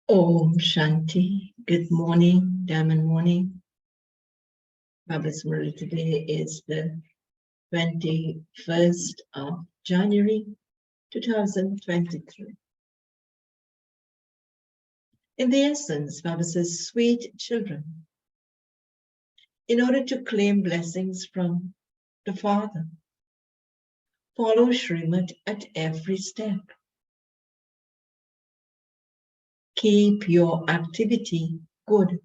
Om Shanti. Good morning, Diamond morning. Baba's Murli today is the 21st of January 2023. In the essence, Baba says, sweet children, in order to claim blessings from the Father, follow Srimad at every step. Keep your activity good.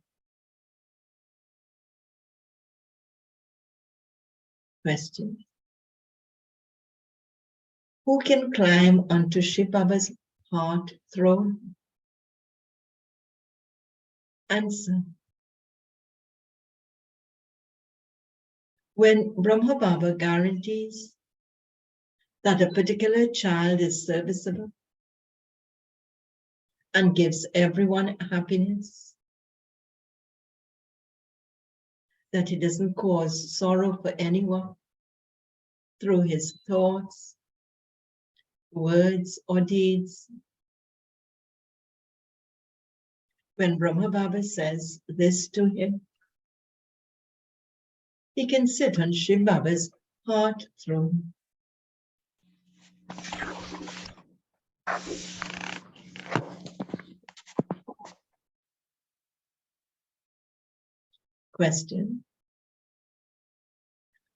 Question. Who can climb onto Shiv Baba's heart throne? Answer. When Brahma Baba guarantees that a particular child is serviceable and gives everyone happiness, that he doesn't cause sorrow for anyone through his thoughts, words, or deeds. When Brahma Baba says this to him, he can sit on Shiv Baba's heart throne. Question.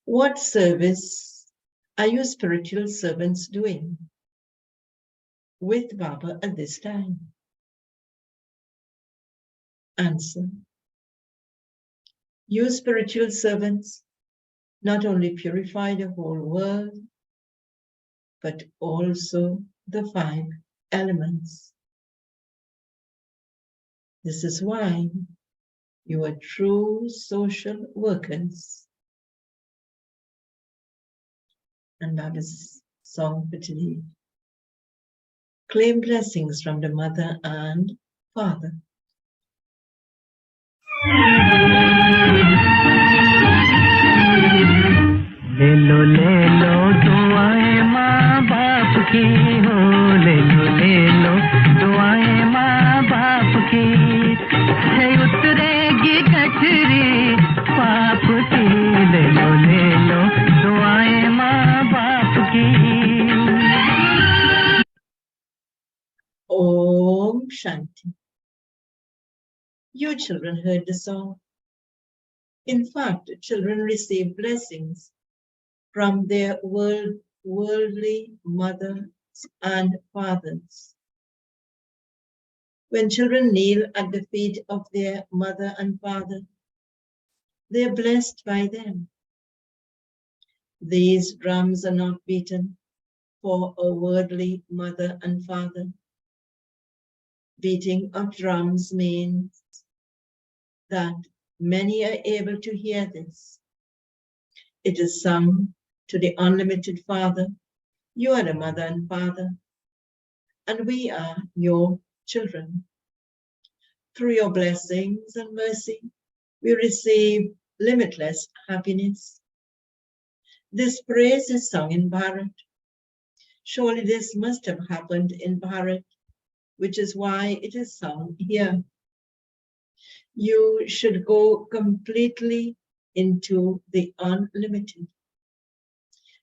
What service are you spiritual servants doing with Baba at this time? Answer. You spiritual servants not only purify the whole world, but also the 5 elements. This is why you are true social workers. And Baba's song for today. Claim blessings from the mother and father. ले लो दुआएं माँ बाप की हो, ले लो दुआएं माँ बाप की, है उतरेगी कठरी पाप की, ले लो दुआएं माँ बाप की। Om Shanti. You children heard the song. In fact, children receive blessings from their worldly mothers and fathers. When children kneel at the feet of their mother and father, they are blessed by them. These drums are not beaten for a worldly mother and father. Beating of drums means that many are able to hear this. It is sung to the unlimited Father. You are the mother and father, and we are your children. Through your blessings and mercy, we receive limitless happiness. This praise is sung in Bharat. Surely this must have happened in Bharat, which is why it is sung here. You should go completely into the unlimited.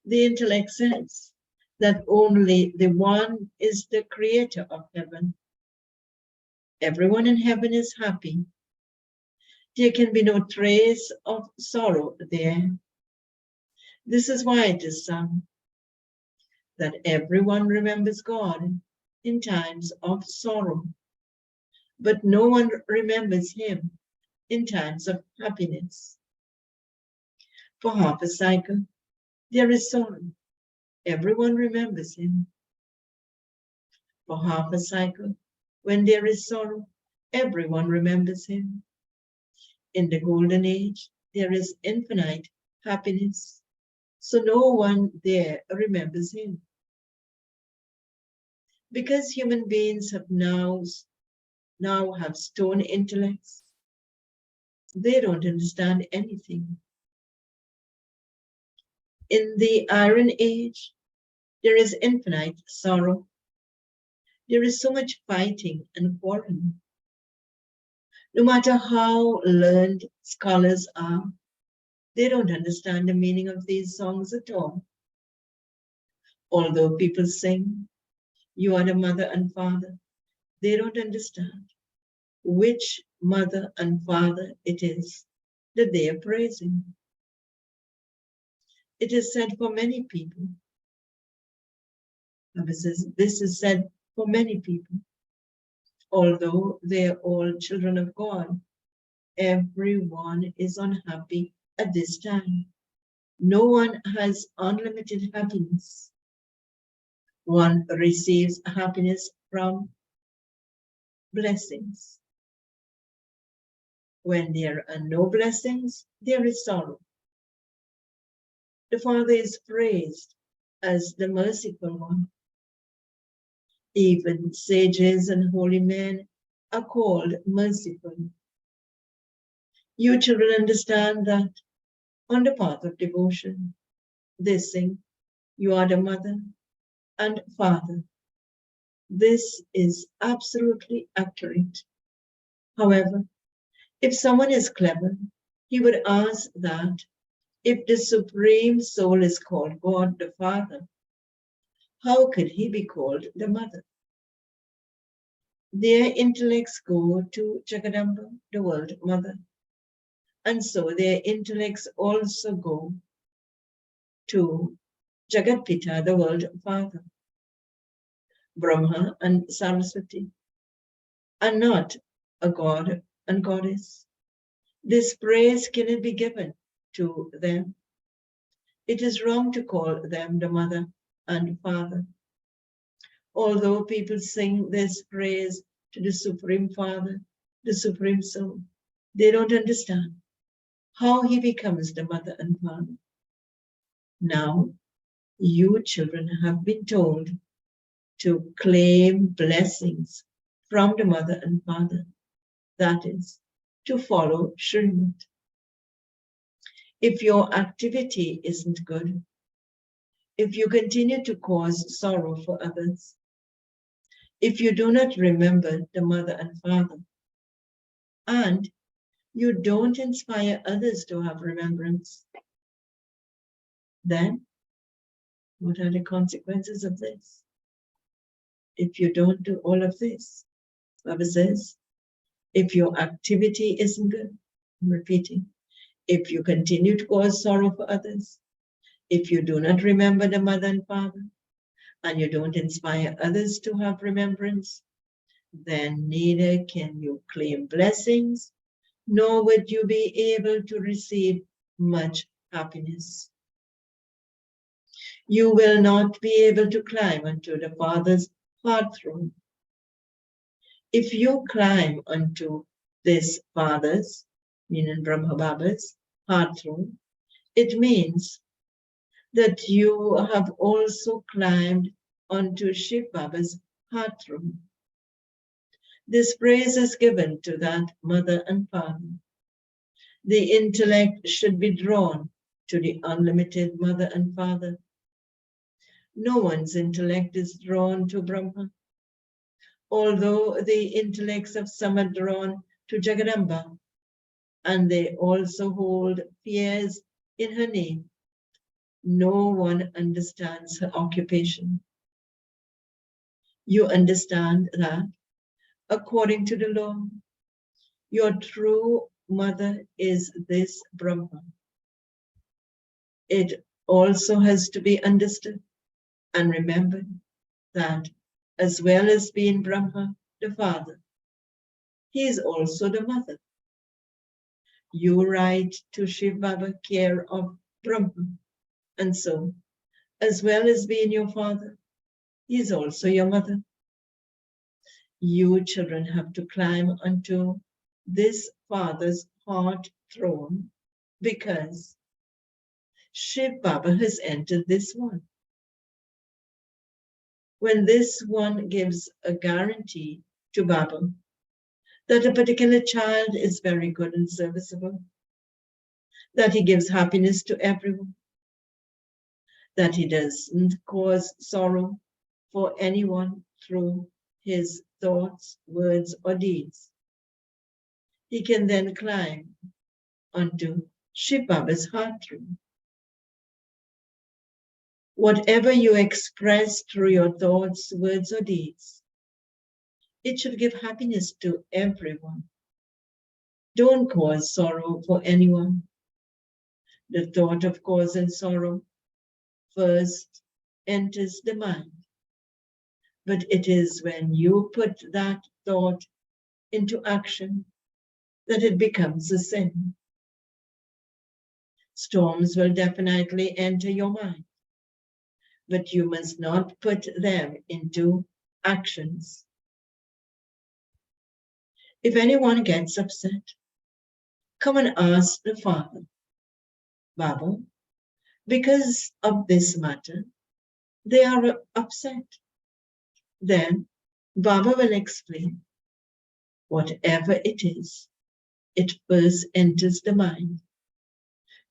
The intellect says that only the one is the creator of heaven. Everyone in heaven is happy. There can be no trace of sorrow there. This is why it is sung that everyone remembers God in times of sorrow, but no one remembers him in times of happiness. For half a cycle, there is sorrow. Everyone remembers him. For half a cycle, when there is sorrow, everyone remembers him. In the golden age, there is infinite happiness, so no one there remembers him. Because human beings have now have stone intellects, they don't understand anything. In the Iron Age, there is infinite sorrow. There is so much fighting and quarreling. No matter how learned scholars are, they don't understand the meaning of these songs at all. Although people sing, "You are the mother and father," they don't understand which mother and father it is that they are praising. It is said for many people. This is said for many people. Although they are all children of God, everyone is unhappy at this time. No one has unlimited happiness. One receives happiness from blessings. When there are no blessings, there is sorrow. The Father is praised as the merciful one. Even sages and holy men are called merciful. You children understand that on the path of devotion, they sing, "You are the mother and father." This is absolutely accurate. However, if someone is clever, he would ask that if the Supreme Soul is called God the Father, how could he be called the Mother? Their intellects go to Jagadamba, the World Mother, and so their intellects also go to Jagatpita, the World Father. Brahma and Saraswati are not a god and goddess. This praise cannot be given to them. It is wrong to call them the mother and father. Although people sing this praise to the Supreme Father, the Supreme Soul, they don't understand how he becomes the mother and father. Now, you children have been told to claim blessings from the mother and father. That is, to follow Srimad. If your activity isn't good, if you continue to cause sorrow for others, if you do not remember the mother and father, and you don't inspire others to have remembrance, then what are the consequences of this? If you don't do all of this, Baba says, if your activity isn't good, I'm repeating, if you continue to cause sorrow for others, if you do not remember the mother and father, and you don't inspire others to have remembrance, then neither can you claim blessings, nor would you be able to receive much happiness. You will not be able to climb onto the Father's heart throne. If you climb onto this Father's, meaning Brahma Baba's, heart throne, it means that you have also climbed onto Shiv Baba's heart throne. This praise is given to that mother and father. The intellect should be drawn to the unlimited mother and father. No one's intellect is drawn to Brahma, although the intellects of some are drawn to Jagadamba, and they also hold fears in her name. No one understands her occupation. You understand that, according to the law, your true mother is this Brahma. It also has to be understood and remembered that as well as being Brahma, the father, he is also the mother. You write to Shiv Baba care of Brahma, and so, as well as being your father, he is also your mother. You children have to climb onto this father's heart throne because Shiv Baba has entered this one. When this one gives a guarantee to Baba that a particular child is very good and serviceable, that he gives happiness to everyone, that he doesn't cause sorrow for anyone through his thoughts, words, or deeds, he can then climb onto Shiv Baba's heart throne. Whatever you express through your thoughts, words, or deeds, it should give happiness to everyone. Don't cause sorrow for anyone. The thought of causing sorrow first enters the mind, but it is when you put that thought into action that it becomes a sin. Storms will definitely enter your mind, but you must not put them into actions. If anyone gets upset, come and ask the Father, Baba, because of this matter, they are upset. Then Baba will explain. Whatever it is, it first enters the mind.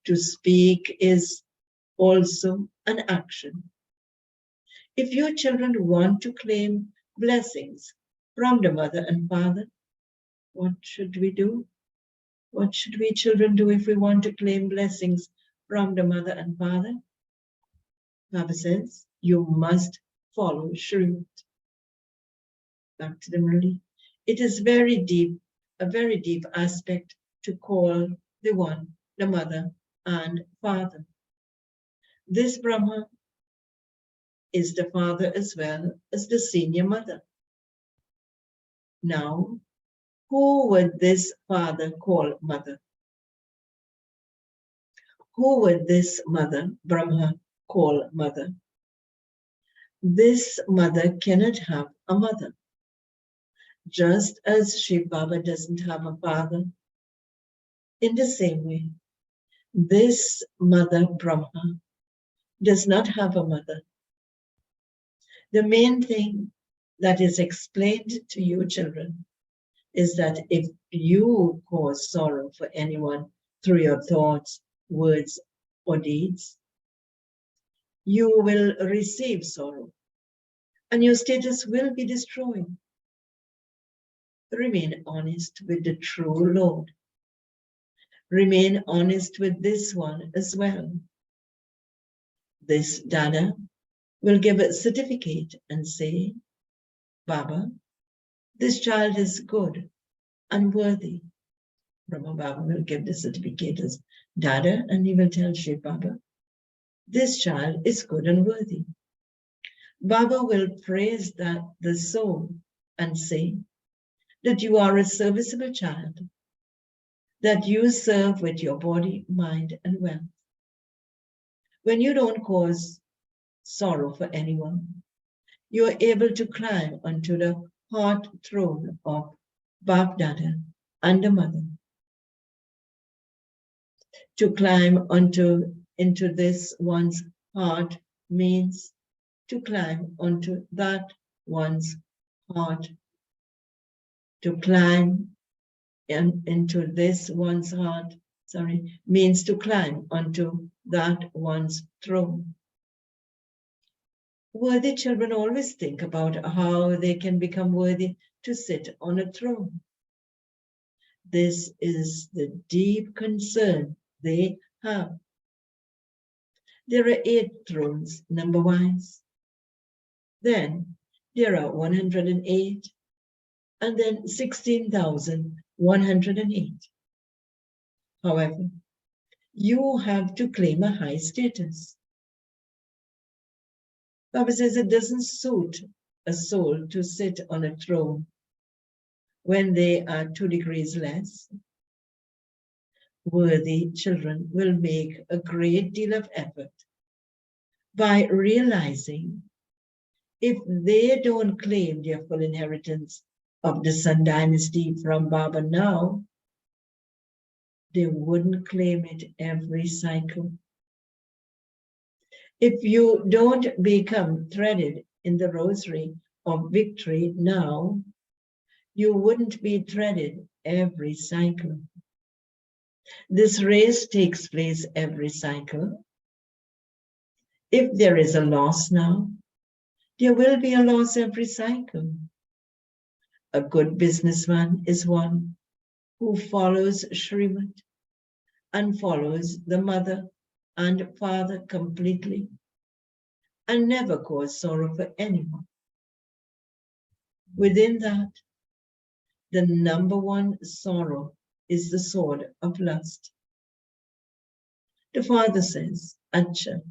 To speak is also an action. If your children want to claim blessings from the mother and father, what should we do? What should we children do if we want to claim blessings from the mother and father? Baba says, you must follow Shrut. Back to the Murli. It is very deep, a very deep aspect to call the one, the mother and father. This Brahma is the father as well as the senior mother. Now, who would this father call mother? Who would this mother, Brahma, call mother? This mother cannot have a mother. Just as Shiv Baba doesn't have a father, in the same way, this mother, Brahma, does not have a mother. The main thing that is explained to you, children, is that if you cause sorrow for anyone through your thoughts, words, or deeds, you will receive sorrow, and your status will be destroyed. Remain honest with the true Lord. Remain honest with this one as well. This Dada will give a certificate and say, Baba, this child is good and worthy. Brahma Baba will give the certificate as Dada, and he will tell Shiv Baba, this child is good and worthy. Baba will praise the soul and say that you are a serviceable child, that you serve with your body, mind, and wealth. When you don't cause sorrow for anyone, you are able to climb onto the heart throne of Bap Dada and the mother. To climb into this one's heart means to climb onto that one's heart. To climb into this one's heart, means to climb onto that one's throne. Worthy children always think about how they can become worthy to sit on a throne. This is the deep concern they have. There are 8 thrones, number-wise. Then there are 108, and then 16,108. However, you have to claim a high status. Baba says it doesn't suit a soul to sit on a throne when they are 2 degrees less. Worthy children will make a great deal of effort by realizing if they don't claim their full inheritance of the Sun dynasty from Baba now, they wouldn't claim it every cycle. If you don't become threaded in the rosary of victory now, you wouldn't be threaded every cycle. This race takes place every cycle. If there is a loss now, there will be a loss every cycle. A good businessman is one who follows Srimad and follows the mother and father completely and never cause sorrow for anyone. Within that, the number one sorrow is the sword of lust. The father says, Acha,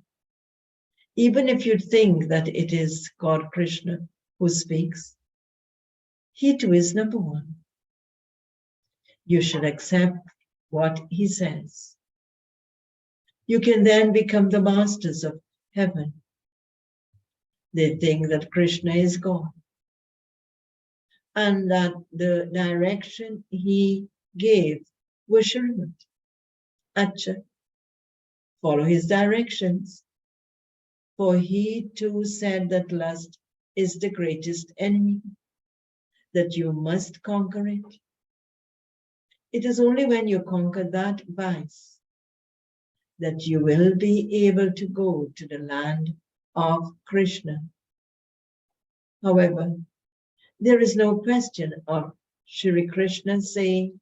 even if you think that it is God Krishna who speaks, he too is number one. You should accept what he says. You can then become the masters of heaven. They think that Krishna is God and that the direction he gave was Srimad. Acha, follow his directions. For he too said that lust is the greatest enemy, that you must conquer it. It is only when you conquer that vice that you will be able to go to the land of Krishna. However, there is no question of Shri Krishna saying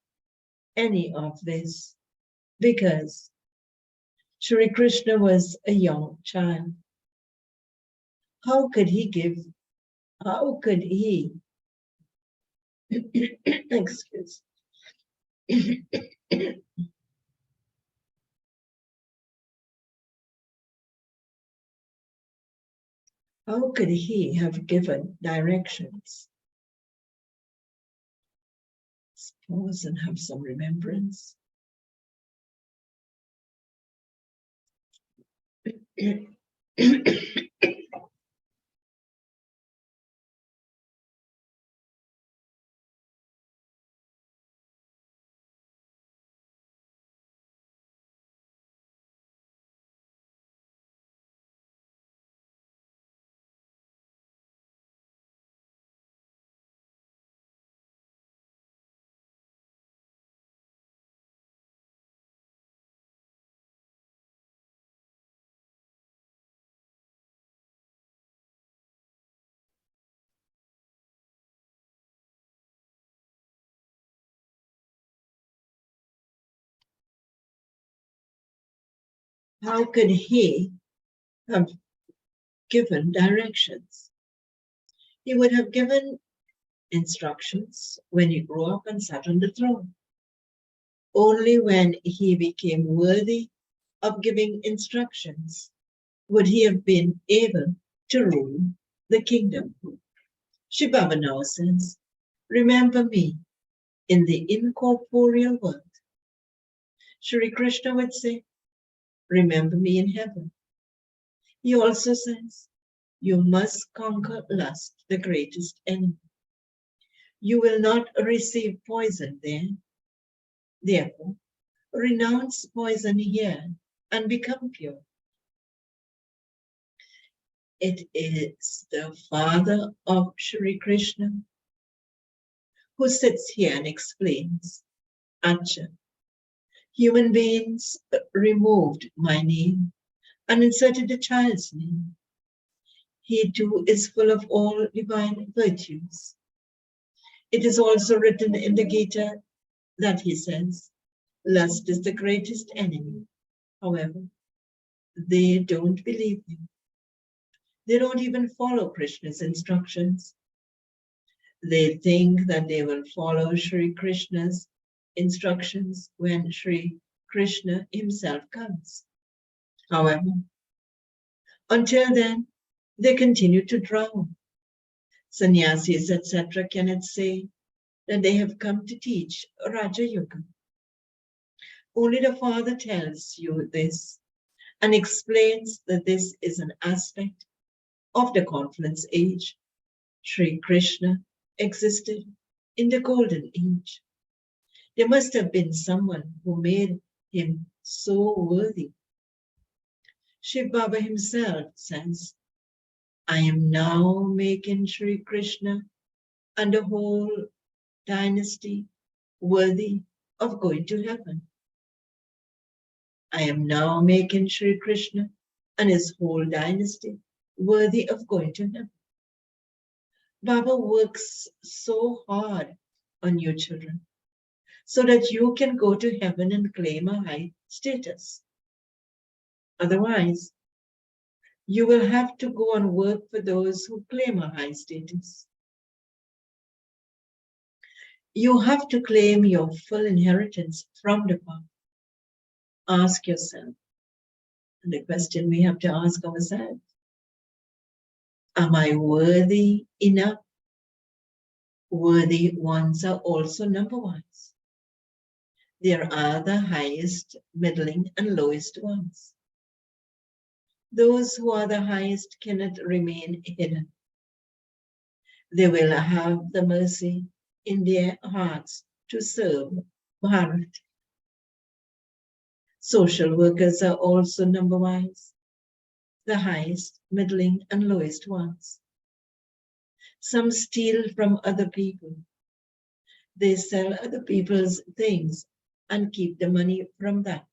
any of this because Shri Krishna was a young child. How could he excuse how could he have given directions? Let's pause and have some remembrance. How could he have given directions? He would have given instructions when he grew up and sat on the throne. Only when he became worthy of giving instructions would he have been able to rule the kingdom. Shiv Baba now says, remember me in the incorporeal world. Shri Krishna would say, remember me in heaven. He also says, you must conquer lust, the greatest enemy. You will not receive poison there. Therefore, renounce poison here and become pure. It is the father of Shri Krishna who sits here and explains, Acha, human beings removed my name and inserted a child's name. He too is full of all divine virtues. It is also written in the Gita that he says, lust is the greatest enemy. However, they don't believe him. They don't even follow Krishna's instructions. They think that they will follow Shri Krishna's instructions when Shri Krishna himself comes. However, until then, they continue to drown. Sannyasis, etc., cannot say that they have come to teach Raja Yoga. Only the Father tells you this and explains that this is an aspect of the confluence age. Shri Krishna existed in the golden age. There must have been someone who made him so worthy. Shiv Baba himself says, I am now making Shri Krishna and the whole dynasty worthy of going to heaven. I am now making Shri Krishna and his whole dynasty worthy of going to heaven. Baba works so hard on you children so that you can go to heaven and claim a high status. Otherwise, you will have to go and work for those who claim a high status. You have to claim your full inheritance from the Father. Ask yourself, and the question we have to ask ourselves, am I worthy enough? Worthy ones are also number ones. There are the highest, middling, and lowest ones. Those who are the highest cannot remain hidden. They will have the mercy in their hearts to serve Bharat. Social workers are also number wise, the highest, middling, and lowest ones. Some steal from other people. They sell other people's things and keep the money from that.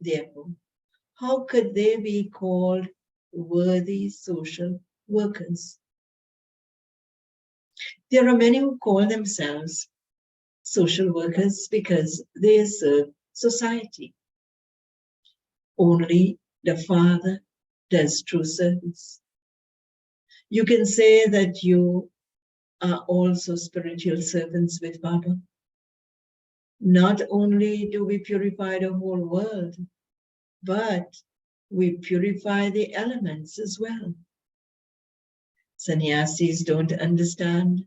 Therefore, how could they be called worthy social workers? There are many who call themselves social workers because they serve society. Only the Father does true service. You can say that you are also spiritual servants with Baba. Not only do we purify the whole world, but we purify the elements as well. Sannyasis don't understand.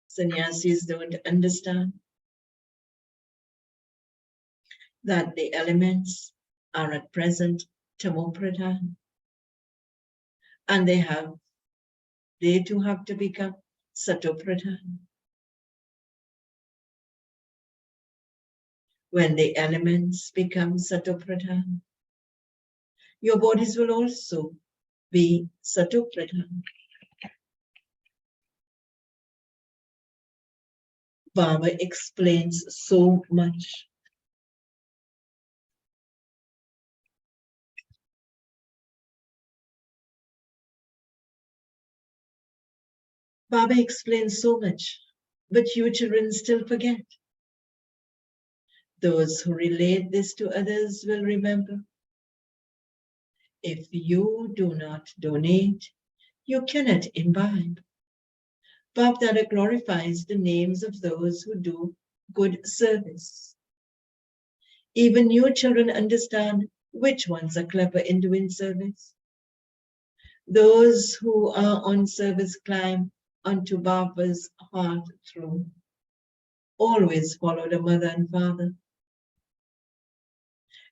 Sannyasis don't understand that the elements are at present tamopradhan, and they too have to become satopradhan. When the elements become satopradhan, your bodies will also be satopradhan. Baba explains so much. Baba explains so much, but you children still forget. Those who relate this to others will remember. If you do not donate, you cannot imbibe. Baba glorifies the names of those who do good service. Even you children understand which ones are clever in doing service. Those who are on service climb onto Baba's heart throne. Always follow the mother and father.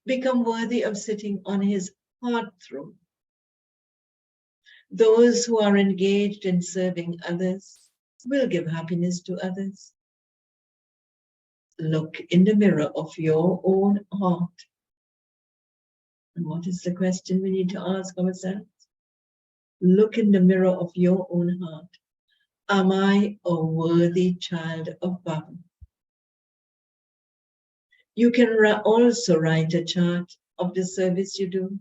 Become worthy of sitting on his heart throne. Those who are engaged in serving others will give happiness to others. Look in the mirror of your own heart. And what is the question we need to ask ourselves? Look in the mirror of your own heart. Am I a worthy child of Baba? You can also write a chart of the service you do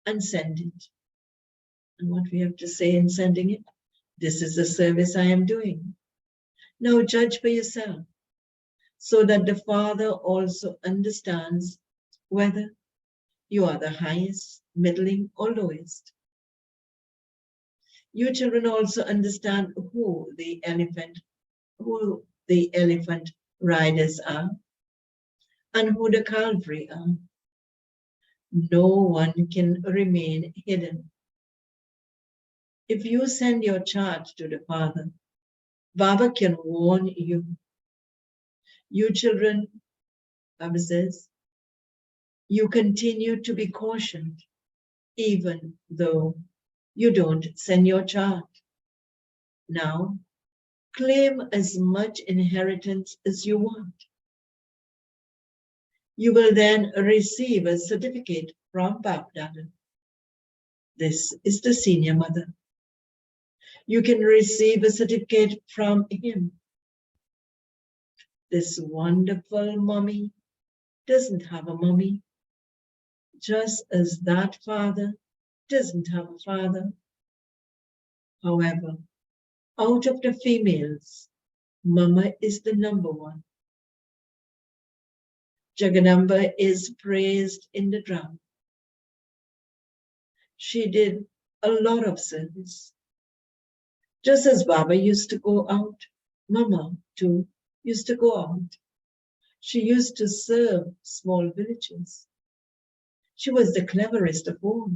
and send it. And what we have to say in sending it? This is the service I am doing. Now judge for yourself, so that the Father also understands whether you are the highest, middling, or lowest. You children also understand who the elephant riders are and who the cavalry are. No one can remain hidden. If you send your chart to the Father, Baba can warn you. You children, Baba says, you continue to be cautioned, even though you don't send your chart. Now, claim as much inheritance as you want. You will then receive a certificate from Baba. This is the senior mother. You can receive a certificate from him. This wonderful mommy doesn't have a mommy, just as that father doesn't have a father. However, out of the females, Mama is the number one. Jaganamba is praised in the drama. She did a lot of service. Just as Baba used to go out, Mama too used to go out. She used to serve small villages. She was the cleverest of all.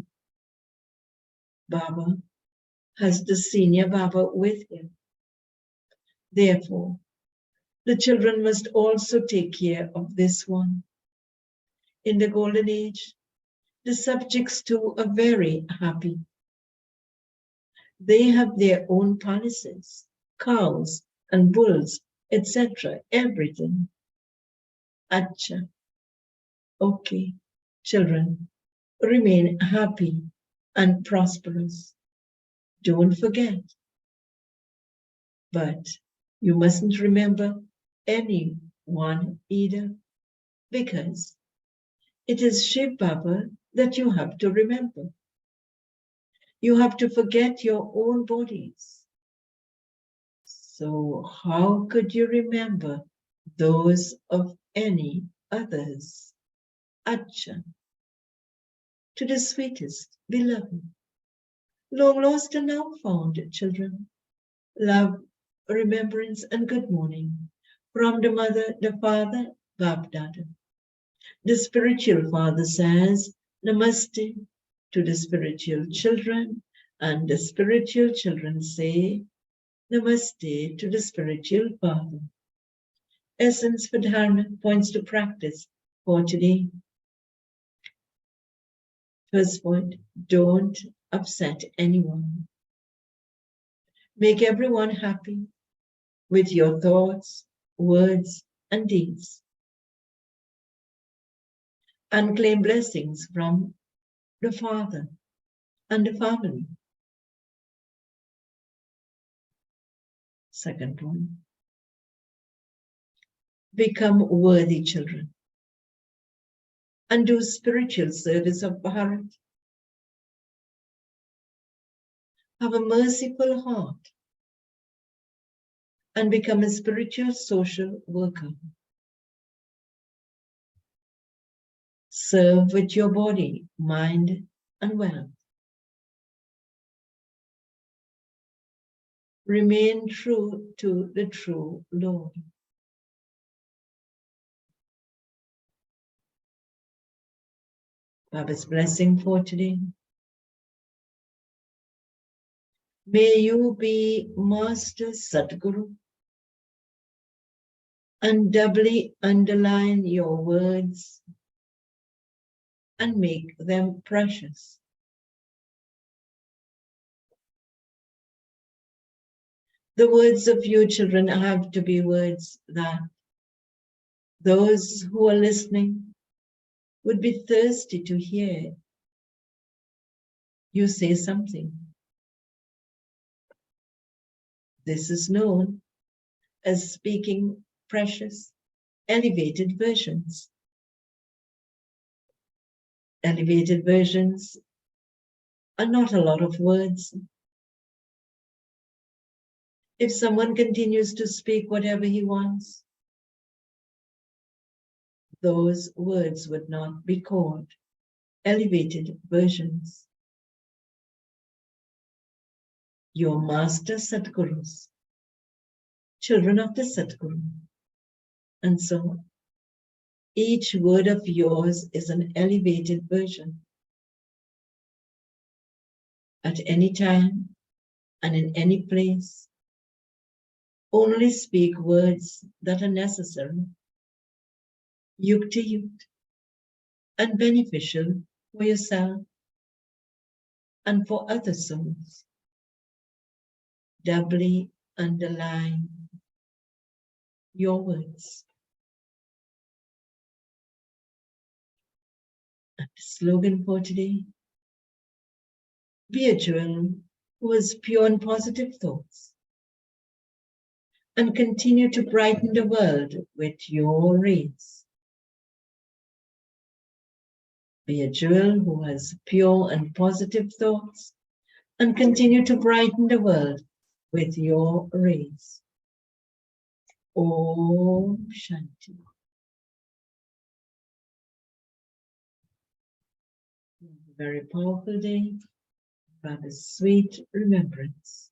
Baba has the senior Baba with him. Therefore, the children must also take care of this one. In the golden age, the subjects too are very happy. They have their own palaces, cows and bulls, etc., everything. Acha. Okay, children, remain happy and prosperous. Don't forget. But you mustn't remember anyone either, because it is Shiv Baba that you have to remember. You have to forget your own bodies. So how could you remember those of any others? Acha. To the sweetest, beloved, long lost and now found children, love, remembrance, and good morning from the mother, the father, Bab-Dada. The spiritual father says, Namaste to the spiritual children, and the spiritual children say, Namaste to the spiritual father. Essence for Dharma points to practice for today. First point, don't upset anyone. Make everyone happy with your thoughts, words, and deeds. And claim blessings from the Father and the family. Second point, become worthy children and do spiritual service of Bharat. Have a merciful heart and become a spiritual social worker. Serve with your body, mind, and wealth. Remain true to the true Lord. Baba's blessing for today. May you be Master Sadguru and doubly underline your words and make them precious. The words of you children have to be words that those who are listening would be thirsty to hear you say something. This is known as speaking precious, elevated versions. Elevated versions are not a lot of words. If someone continues to speak whatever he wants, those words would not be called elevated versions. Your master Sadgurus, children of the Sadguru, and so on. Each word of yours is an elevated version. At any time and in any place, only speak words that are necessary, yukti-yukt, and beneficial for yourself and for other souls. Doubly underline your words. And the slogan for today, be a jewel who has pure and positive thoughts and continue to brighten the world with your rays. Be a jewel who has pure and positive thoughts, and continue to brighten the world with your rays. Om Shanti. Have a very powerful day. Have a sweet remembrance.